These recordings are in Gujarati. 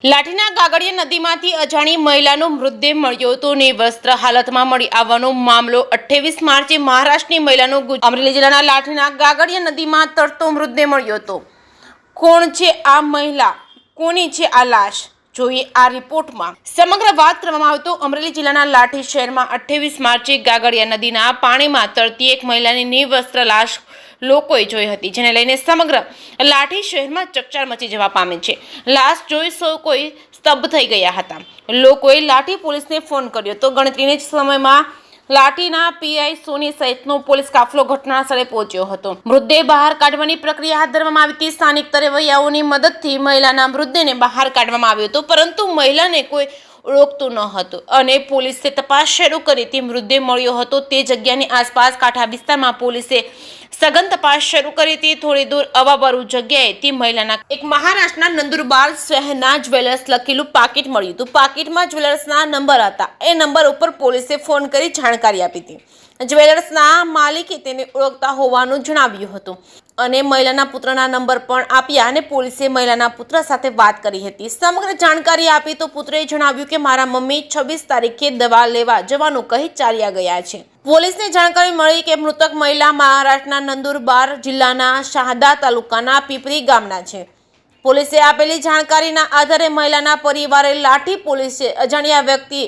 લાઠીના ગાગડિયા નદીમાંથી અજાણી મહિલાનો મૃતદેહ મળ્યો હતો ને વસ્ત્ર હાલતમાં મળી આવવાનો મામલો 28 માર્ચે મહારાષ્ટ્રની મહિલાનો અમરેલી જિલ્લાના લાઠીના ગાગડિયા નદીમાં તરતો મૃતદેહ મળ્યો હતો। કોણ છે આ મહિલા, કોની છે આ લાશ, જોઈએ આ રિપોર્ટમાં। સમગ્ર વાત કરવામાં આવે તો અમરેલી જિલ્લાના લાઠી શહેરમાં 28 માર્ચે ગાગડિયા નદીના પાણીમાં તરતી એક મહિલાની નિવસ્ત્ર લાશ લોકોએ જોઈ હતી, જેને લઈને સમગ્ર લાઠી શહેરમાં ચકચાર મચી જવા પામી છે। લાશ જોઈ સૌ કોઈ સ્તબ્ધ થઈ ગયા હતા। લોકોએ લાઠી પોલીસને ફોન કર્યો તો ગણતરીના જ સમયમાં લાઠીના પીઆઈ સોની સહિતનો પોલીસ કાફલો ઘટના સ્થળે પહોંચ્યો હતો। મૃતદેહ બહાર કાઢવાની પ્રક્રિયા હાથ ધરવામાં આવી હતી। સ્થાનિક તરવૈયાઓની મદદથી મહિલાના મૃતદેહને બહાર કાઢવામાં આવ્યો હતો, પરંતુ મહિલાને કોઈ ઓળખતું ન હતું અને પોલીસે તપાસ શરૂ કરી હતી। મૃતદેહ મળ્યો હતો તે જગ્યાની આસપાસ કાંઠા વિસ્તારમાં પોલીસે સઘન તપાસ શરૂ કરી હતી। થોડી દૂર અવાબરૂ જગ્યાએથી મહિલાના એક મહારાષ્ટ્રના નંદુરબાર શહેરના જ્વેલર્સ લખેલું પાકીટ મળ્યું હતું। પાકીટમાં જ્વેલર્સના નંબર હતા। એ નંબર ઉપર પોલીસે ફોન કરી જાણકારી આપી હતી। જ્વેલર્સના માલિકે તેને ઓળખતા હોવાનું જણાવ્યું હતું અને મહિલાના પુત્રના નંબર પણ આપ્યા અને પોલીસે મહિલાના પુત્ર સાથે વાત કરી હતી। સમગ્ર જાણકારી આપી તો પુત્રએ જણાવ્યું કે મારા મમ્મી 26 તારીખે દવા લેવા જવાનું કહી ચાલ્યા ગયા છે। પોલીસને જાણકારી મળી કે મૃતક મહિલા મહારાષ્ટ્રના નંદુરબાર જિલ્લાના શાહદા તાલુકાના પીપરી ગામના છે। પોલીસે આપેલી જાણકારીના આધારે મહિલાના પરિવારે લાઠી પોલીસે અજાણ્યા વ્યક્તિ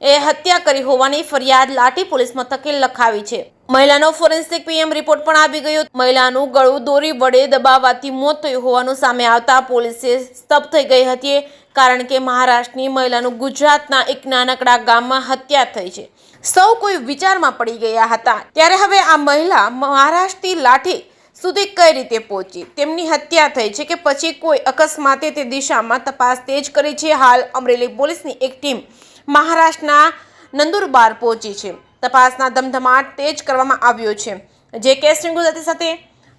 એ હત્યા કરી હોવાની ફરિયાદ લાઠી પોલીસ મથકે લખાવી છે। મહિલાનો ફોરેન્સિક પીએમ રિપોર્ટ પણ આવી ગયો। મહિલાનું ગળું દોરી વડે દબાવવાથી મોત થયું હોવાનું સામે આવતા પોલીસે સ્તબ્ધ થઈ ગઈ હતી, કારણ કે મહારાષ્ટ્રની મહિલાનું ગુજરાતના એક નાનકડા ગામમાં હત્યા થઈ છે। સૌ કોઈ વિચારમાં પડી ગયા હતા। ત્યારે હવે આ મહિલા મહારાષ્ટ્રથી લાઠી સુધી કઈ રીતે પહોંચી, તેમની હત્યા થઈ છે કે પછી કોઈ અકસ્માતે તે દિશામાં તપાસ તેજ કરી છે। હાલ અમરેલી પોલીસની એક ટીમ મહારાષ્ટ્રના નંદુરબાર પહોંચી છે। તપાસના ધમધમાટ તેજ કરવામાં આવ્યો છે। જે કે સિંહ ગુજરાતી સાથે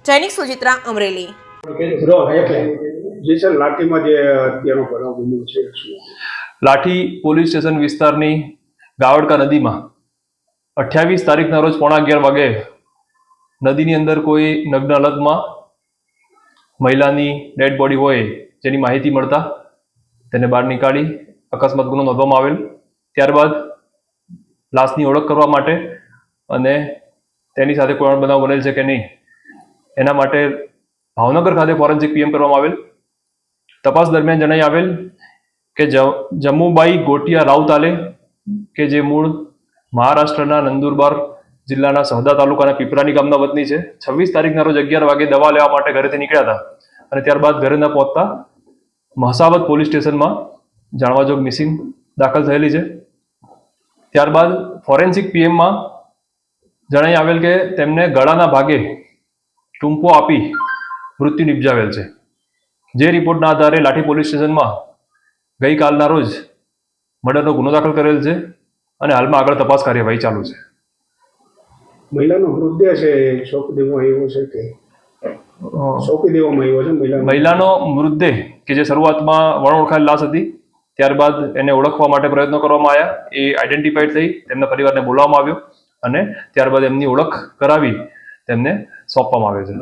જૈનિક સુજિત્રા, અમરેલી। લાઠી પોલીસ સ્ટેશન વિસ્તારની ગાવડકા નદીમાં 28 તારીખના રોજ 11:15 વાગે નદીની અંદર કોઈ નગ્ન હાલતમાં મહિલાની ડેડ બોડી હોય જેની માહિતી મળતા તેને બહાર નીકાળી અકસ્માત ગુનો નોંધવામાં આવેલ। ત્યારબાદ લાશની ઓળખ કરવા માટે અને તેની સાથે કોઈ બનાવ બનેલ છે કે નહીં એના માટે ભાવનગર ખાતે ફોરેન્સિક પીએમ કરવામાં આવેલ। તપાસ દરમિયાન જણાઈ આવેલ કે જમ્મુબાઈ ગોટિયા રાવતાલે કે જે મૂળ મહારાષ્ટ્રના નંદુરબાર જિલ્લાના સહદા તાલુકાના પીપરાની ગામના વતની છે। 26 તારીખના રોજ 11 વાગે દવા લેવા માટે ઘરેથી નીકળ્યા હતા અને ત્યારબાદ ઘરે ન પહોંચતા મહાસાવત પોલીસ સ્ટેશનમાં જાણવાજોગ મિસિંગ દાખલ થયેલી છે। ત્યારબાદ ફોરેન્સિક પીએમમાં જણાઈ આવેલ કે તેમને ગળાના ભાગે ટૂંપો આપી મૃત્યુ નિપજાવેલ છે। જે રિપોર્ટના આધારે લાઠી પોલીસ સ્ટેશનમાં ગઈકાલના રોજ મર્ડરનો ગુનો દાખલ કરેલ છે અને હાલમાં આગળ તપાસ કાર્યવાહી ચાલુ છે। મહિલાનો મૃતદેહ છે સોંપી દેવામાં આવ્યો છે કે સોંપી દેવામાં આવ્યો છે? મહિલાનો મૃતદેહ કે જે શરૂઆતમાં વણોળખાયેલ લાશ હતી, ત્યારબાદ એને ઓળખવા માટે પ્રયત્નો કરવામાં આવ્યા। એ આઈડેન્ટિફાઈડ થઈ તેમના પરિવારને બોલાવવામાં આવ્યો અને ત્યારબાદ એમની ઓળખ કરાવી તેમને સોંપવામાં આવે છે।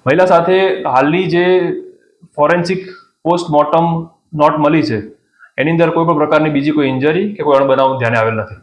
મહિલા સાથે હાલની જે ફોરેન્સિક પોસ્ટમોર્ટમ નોટ મળી છે એની અંદર કોઈ પણ પ્રકારની બીજી કોઈ ઇન્જરી કે કોઈ અણબનાવ ધ્યાને આવેલ નથી।